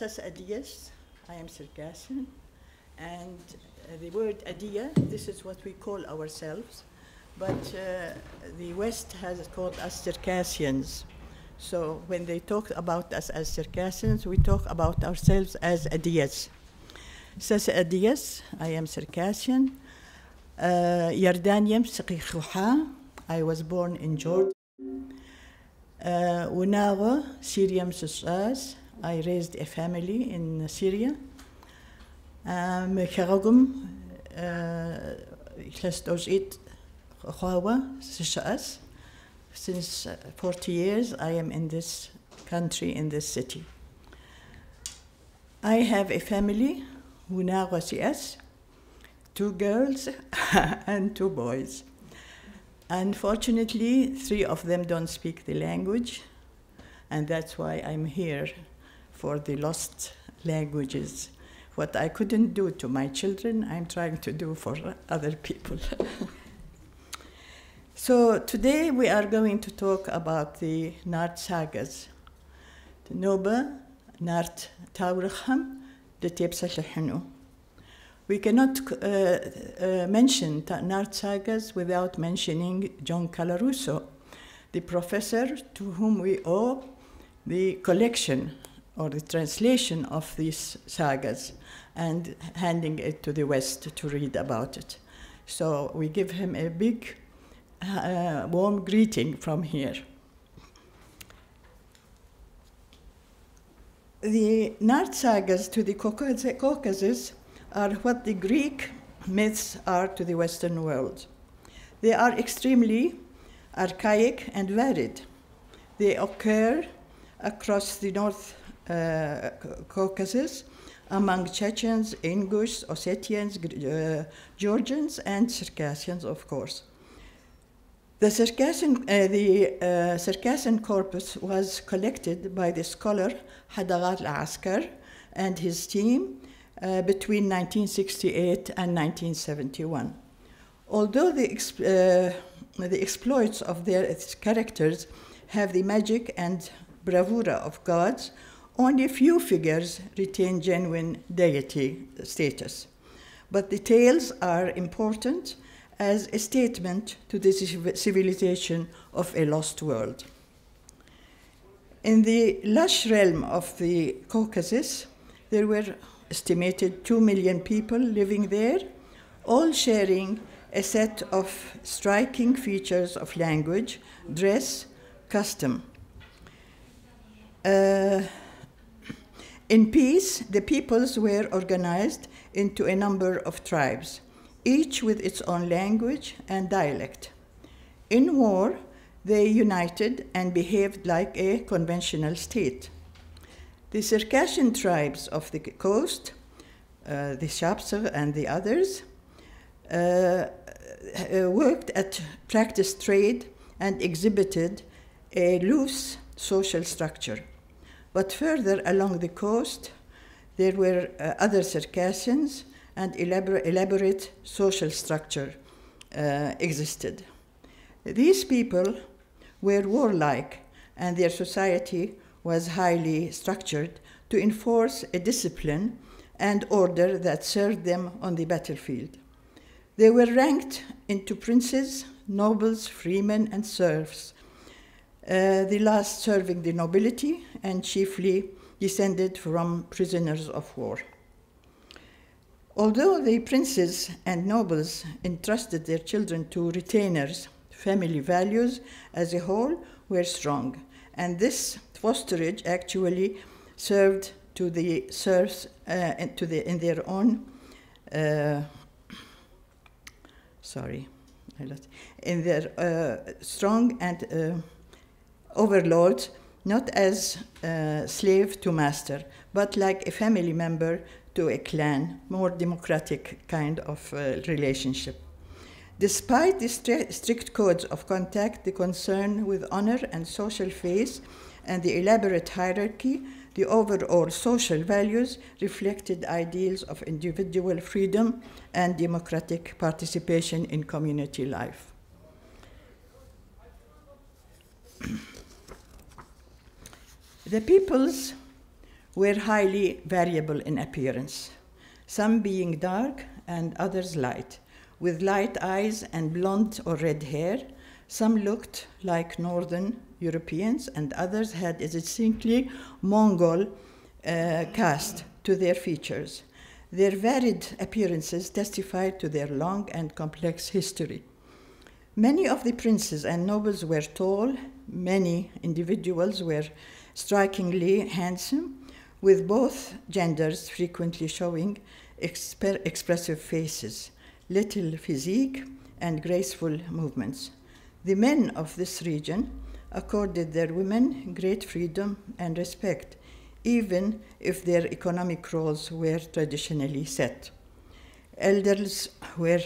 Asas Adyghe. I am Circassian. And the word Adyghe, this is what we call ourselves. But the West has called us Circassians. So when they talk about us as Circassians, we talk about ourselves as Adyghe. Sas Adyghe, I am Circassian. Yardaniam Siqihuha, I was born in Jordan. Unawa, Syriam Susas, I raised a family in Syria. Mekharogum, Klastojit, Hawa, Sishas. Since 40 years, I am in this country, in this city. I have a family, Unawa Sias, 2 girls and 2 boys. Unfortunately, 3 of them don't speak the language, and that's why I'm here for the lost languages. What I couldn't do to my children, I'm trying to do for other people. So today we are going to talk about the Nart sagas. The Noba, Nart Taurikham, the Tepsashahanu. We cannot mention Nart sagas without mentioning John Calaruso, the professor to whom we owe the collection or the translation of these sagas and handing it to the West to read about it. So we give him a big, warm greeting from here. The Nart sagas to the Caucasus are what the Greek myths are to the Western world. They are extremely archaic and varied. They occur across the North Caucasus among Chechens, Ingush, Ossetians, Georgians, and Circassians, of course. The Circassian corpus was collected by the scholar Adyghe al-Askar and his team between 1968 and 1971. Although the exploits of their characters have the magic and bravura of gods, only a few figures retain genuine deity status. But the tales are important as a statement to the civilization of a lost world. In the lush realm of the Caucasus, there were estimated 2 million people living there, all sharing a set of striking features of language, dress, custom. In peace, the peoples were organized into a number of tribes, each with its own language and dialect. In war, they united and behaved like a conventional state. The Circassian tribes of the coast, the Shapsar and the others, practiced trade and exhibited a loose social structure. But further along the coast, there were other Circassians and elaborate social structure existed. These people were warlike, and their society was highly structured to enforce a discipline and order that served them on the battlefield. They were ranked into princes, nobles, freemen, and serfs, the last serving the nobility and chiefly descended from prisoners of war. Although the princes and nobles entrusted their children to retainers, family values as a whole were strong, and this fosterage actually served to the serfs in their own strong and overlords, not as slave to master, but like a family member to a clan, more democratic kind of relationship. Despite the strict codes of contact, the concern with honor and social faith, and the elaborate hierarchy, the overall social values reflected ideals of individual freedom and democratic participation in community life. The peoples were highly variable in appearance, some being dark and others light, with light eyes and blonde or red hair. Some looked like Northern Europeans, and others had a distinctly Mongol cast to their features. Their varied appearances testified to their long and complex history. Many of the princes and nobles were tall. Many individuals were strikingly handsome, with both genders frequently showing expressive faces, little physique, and graceful movements. The men of this region accorded their women great freedom and respect, even if their economic roles were traditionally set. Elders were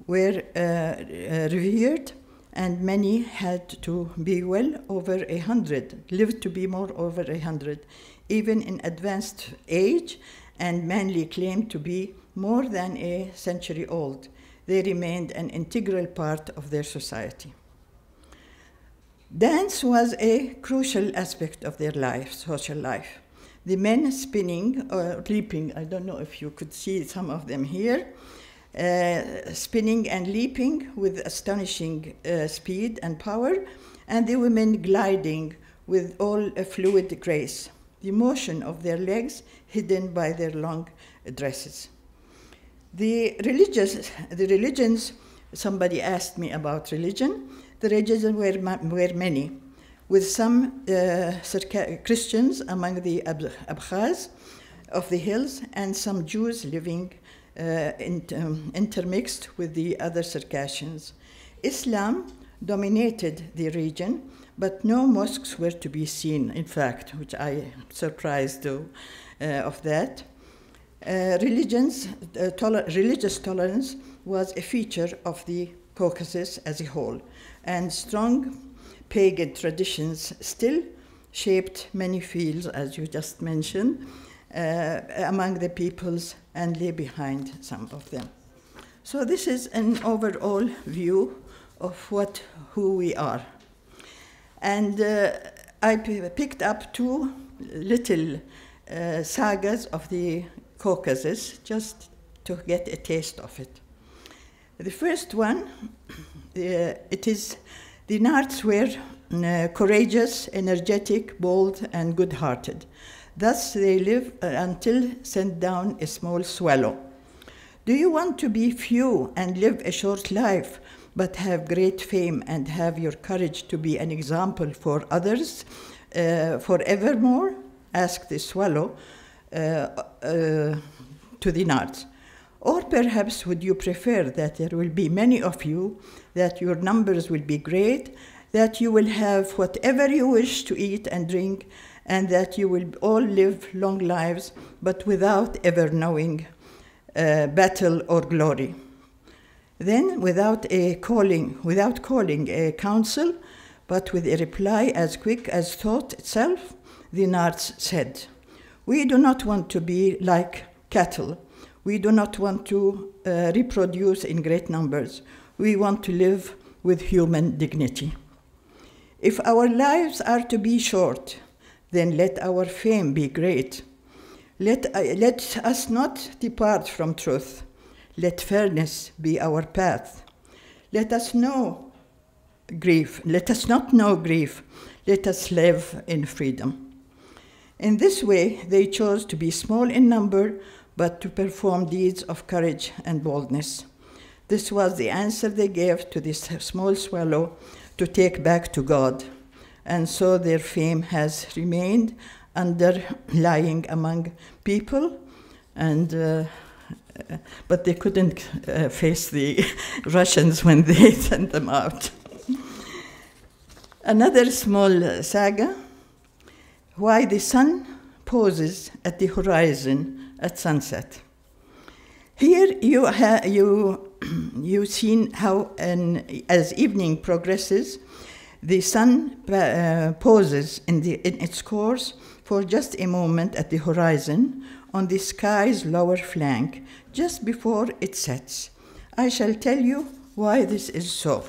revered, and many had to be well over 100, lived to be more over 100, even in advanced age, and mainly claimed to be more than a century old. They remained an integral part of their society. Dance was a crucial aspect of their life, social life. The men spinning or leaping, I don't know if you could see some of them here, spinning and leaping with astonishing speed and power, and the women gliding with all a fluid grace, the motion of their legs hidden by their long dresses. The religions, somebody asked me about religion. The religions were many, with some Christians among the Abkhaz of the hills, and some Jews living intermixed with the other Circassians. Islam dominated the region, but no mosques were to be seen, in fact, which I am surprised of that. Religious tolerance was a feature of the Caucasus as a whole, and strong pagan traditions still shaped many fields, as you just mentioned, among the peoples, and lay behind some of them. So this is an overall view of who we are. And I picked up two little sagas of the Caucasus, just to get a taste of it. The first one, it is the Thenards were courageous, energetic, bold, and good-hearted. Thus they live until sent down a small swallow. Do you want to be few and live a short life, but have great fame and have your courage to be an example for others forevermore? Asked the swallow to the Thenards. Or perhaps would you prefer that there will be many of you, that your numbers will be great, that you will have whatever you wish to eat and drink, and that you will all live long lives, but without ever knowing battle or glory? Then, without calling a council, but with a reply as quick as thought itself, the Thenards said, "We do not want to be like cattle. We do not want to reproduce in great numbers. We want to live with human dignity. If our lives are to be short, then let our fame be great. Let us not depart from truth. Let fairness be our path. Let us know grief. Let us not know grief. Let us live in freedom." In this way, they chose to be small in number, but to perform deeds of courage and boldness. This was the answer they gave to this small swallow to take back to God. And so their fame has remained underlying among people, and but they couldn't face the Russians when they sent them out. Another small saga, why the sun poses at the horizon at sunset. Here you've seen how, as evening progresses, the sun pauses in its course for just a moment at the horizon on the sky's lower flank, just before it sets. I shall tell you why this is so.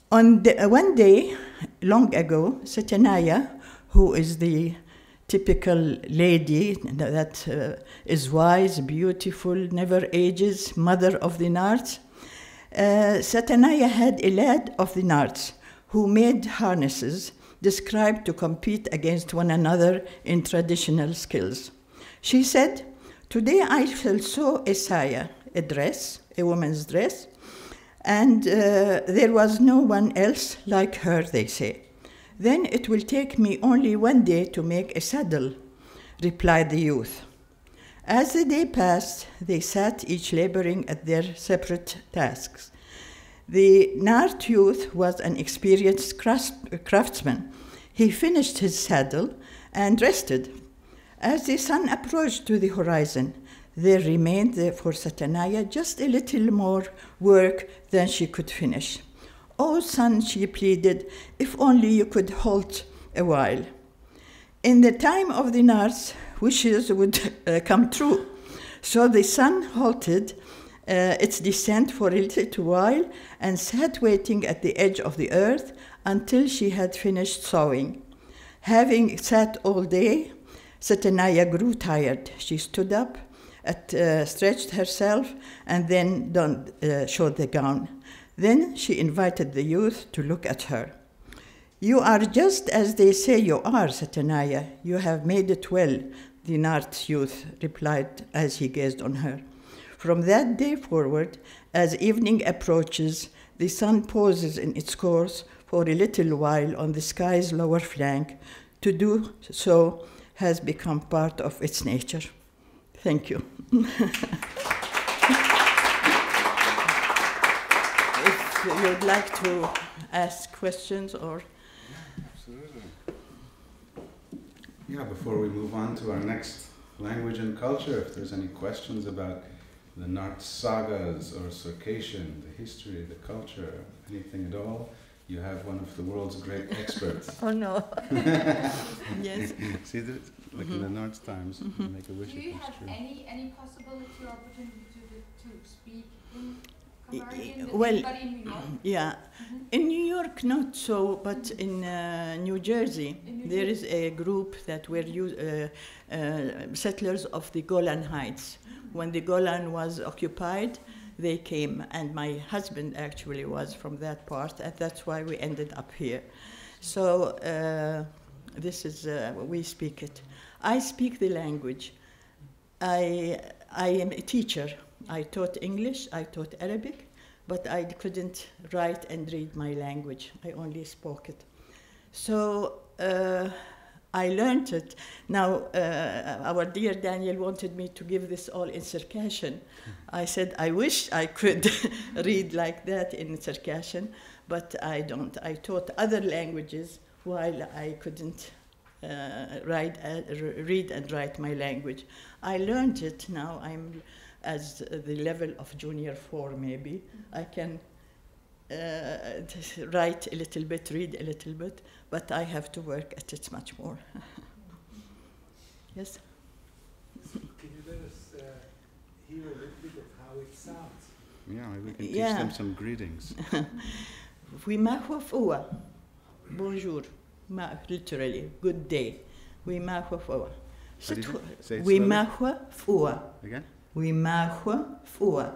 One day, long ago, Satanaya, who is the typical lady that is wise, beautiful, never ages, mother of the Thenards, Satanaya had a lad of the Thenards who made harnesses described to compete against one another in traditional skills. She said, "Today I shall sew a saya, a dress, a woman's dress, and there was no one else like her," they say. "Then it will take me only one day to make a saddle," replied the youth. As the day passed, they sat each laboring at their separate tasks. The Thenard youth was an experienced craftsman. He finished his saddle and rested. As the sun approached to the horizon, there remained for Satanaya just a little more work than she could finish. "Oh, sun," she pleaded, "if only you could halt a while." In the time of the Thenards, wishes would come true. So the sun halted its descent for a little while and sat waiting at the edge of the earth until she had finished sewing. Having sat all day, Satanaya grew tired. She stood up, stretched herself, and then showed the gown. Then she invited the youth to look at her. "You are just as they say you are, Satanaya. You have made it well," the Thenard youth replied as he gazed on her. From that day forward, as evening approaches, the sun pauses in its course for a little while on the sky's lower flank. To do so has become part of its nature. Thank you. If you'd like to ask questions or... Absolutely. Yeah, before we move on to our next language and culture, if there's any questions about the Thenard sagas or Circassian, the history, the culture, anything at all, you have one of the world's great experts. Oh no. Yes. See that? Like in the Thenard's times, you make a wish. Do you have any possibility or opportunity to speak in Kabardian? Well, anybody in New York? Yeah. In New York, not so, but in New Jersey, there is a group that were settlers of the Golan Heights. When the Golan was occupied, they came, and my husband actually was from that part, and that's why we ended up here. So this is, we speak it. I speak the language. I am a teacher. I taught English, I taught Arabic, but I couldn't write and read my language. I only spoke it. So I learned it. Now, our dear Daniel wanted me to give this all in Circassian. I said, I wish I could read like that in Circassian, but I don't. I taught other languages while I couldn't read and write my language. I learned it. Now I'm as the level of junior 4 maybe. I can write a little bit, read a little bit, but I have to work at it much more. Yes? Can you let us hear a little bit of how it sounds? Yeah, we can teach them some greetings. We mahwa fua. Bonjour. Literally, good day. We mahwa fua. We mahwa fua. Again? We mahwa fua.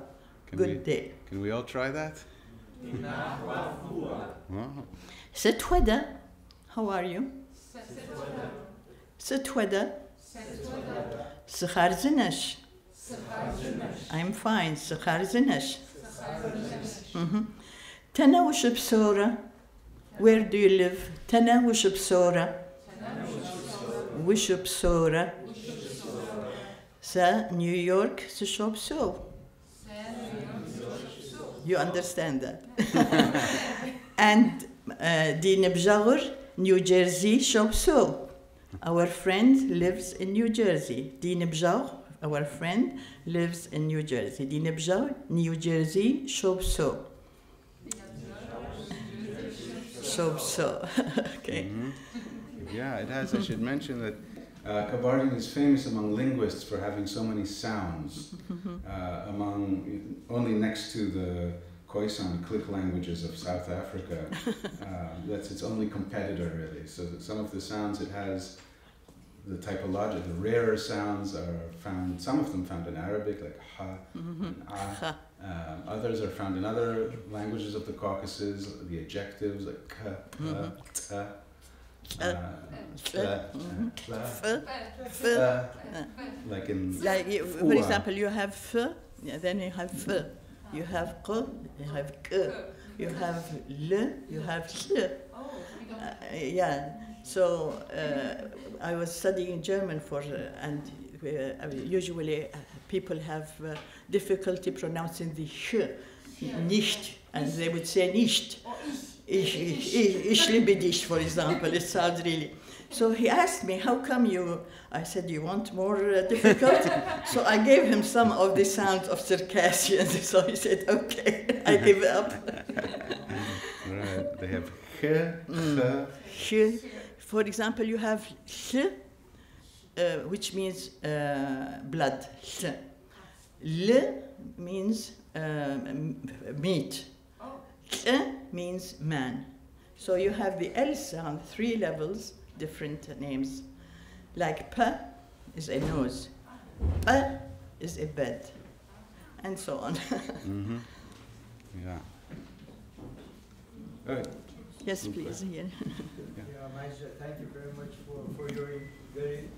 Good day. Can we all try that? Setwada. How are you? Setwada. Sekharzinesh. I'm fine. Sekharzinesh. Tana Wushipsora. Where do you live? Tana Wushipsora. Wushipsora. Sa New York, Sishopso. You understand that? And Dinebjagur, New Jersey, Shopso. Our friend lives in New Jersey. Dinebjagur, our friend, lives in New Jersey. Dinebjagur, New Jersey, Shopso. Shopso. Okay. Yeah, it has. I should mention that Kabardian is famous among linguists for having so many sounds, only next to the Khoisan click languages of South Africa. That's its only competitor, really. So that some of the sounds it has, the typological, the rarer sounds are found, some of them found in Arabic, like ha and ah. Others are found in other languages of the Caucasus, the adjectives like ka, ta, like in, for example, you have f, then you have f, you have q, you have k, you have l, you have sh. Yeah. So I was studying German for, and usually people have difficulty pronouncing the sh, nicht, and they would say nicht. Ich liebe dich, for example. It sounds really. So he asked me, how come you, I said, you want more difficult? So I gave him some of the sounds of Circassian. So he said, okay, I give up. Right, they have ch. For example, you have ch, which means blood. Ch. L means meat. Ch means man. So you have the L sound, 3 levels, different names. Like p is a nose, p is a bed, and so on. Yeah. Good. Yes, please. Yeah. Majida, thank you very much for your very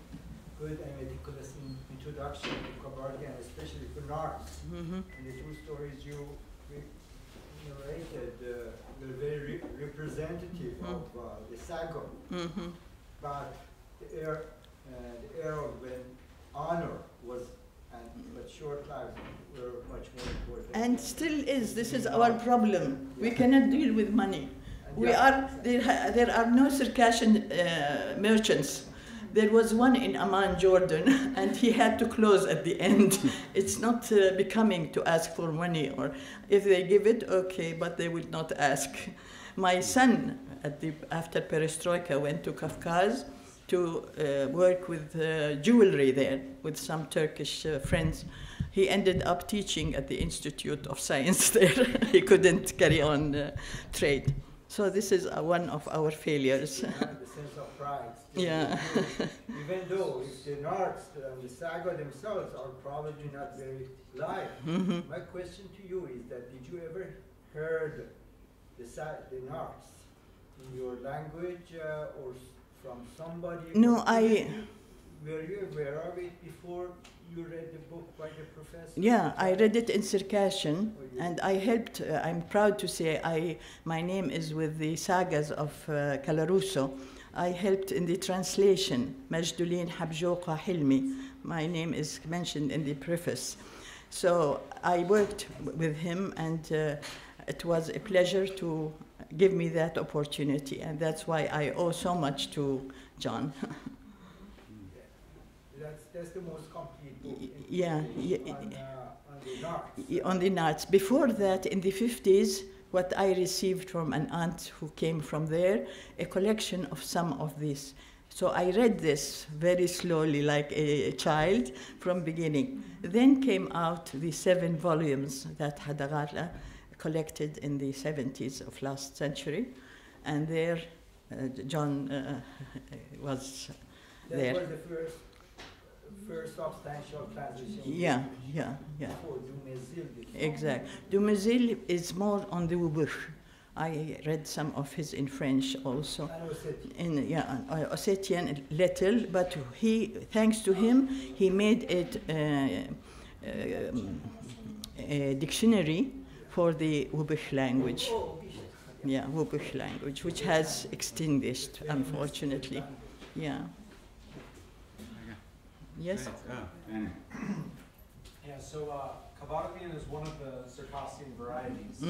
good and meticulous introduction to Kabardian, especially for Thenards. And the 2 stories you narrated were very representative of the saga. But the era when honor was, but short lives were much more important. And still is. This is our problem. We cannot deal with money. There are no Circassian merchants. There was one in Amman, Jordan, and he had to close at the end. It's not becoming to ask for money, or if they give it, okay, but they will not ask. My son, after Perestroika, went to Kafkaz to work with jewelry there with some Turkish friends. He ended up teaching at the Institute of Science there. He couldn't carry on trade. So this is one of our failures. The sense of pride. Yeah. Even though if the Thenards and the saga themselves are probably not very live. My question to you is that did you ever heard the Thenards in your language or from somebody? No, Were you aware of it before you read the book by the professor? Yeah, I read it in Circassian, and I helped. I'm proud to say my name is with the sagas of Calaruso. I helped in the translation. Majdoline Hilmi. My name is mentioned in the preface. So I worked with him, and it was a pleasure to give me that opportunity, and that's why I owe so much to John. That's the most complete book on the Thenards. Before that, in the 50s, what I received from an aunt who came from there, a collection of some of these. So I read this very slowly, like a child, from beginning. Then came out the 7 volumes that Adyghe collected in the 70s of last century, and there John was there. That was the first substantial transition. Yeah. Before Dumezil. Exactly. Dumezil is more on the Wubush. I read some of his in French also. And Ossetian. Ossetian little, but thanks to him, he made it a dictionary for the Wubush language. Yeah, Wubush language, which has extinguished, unfortunately. Yeah. Yes? Yeah, so Kabardian is one of the Circassian varieties.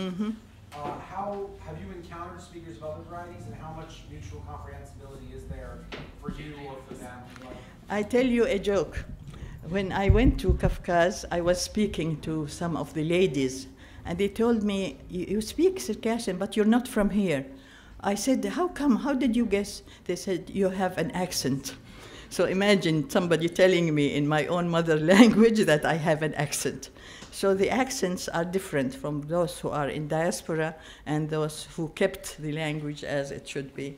How have you encountered speakers of other varieties, and how much mutual comprehensibility is there for you or for them? I tell you a joke. When I went to Kafkaz, I was speaking to some of the ladies, and they told me, you speak Circassian, but you're not from here. I said, how come? How did you guess? They said, you have an accent. So imagine somebody telling me in my own mother language that I have an accent. So the accents are different from those who are in diaspora and those who kept the language as it should be.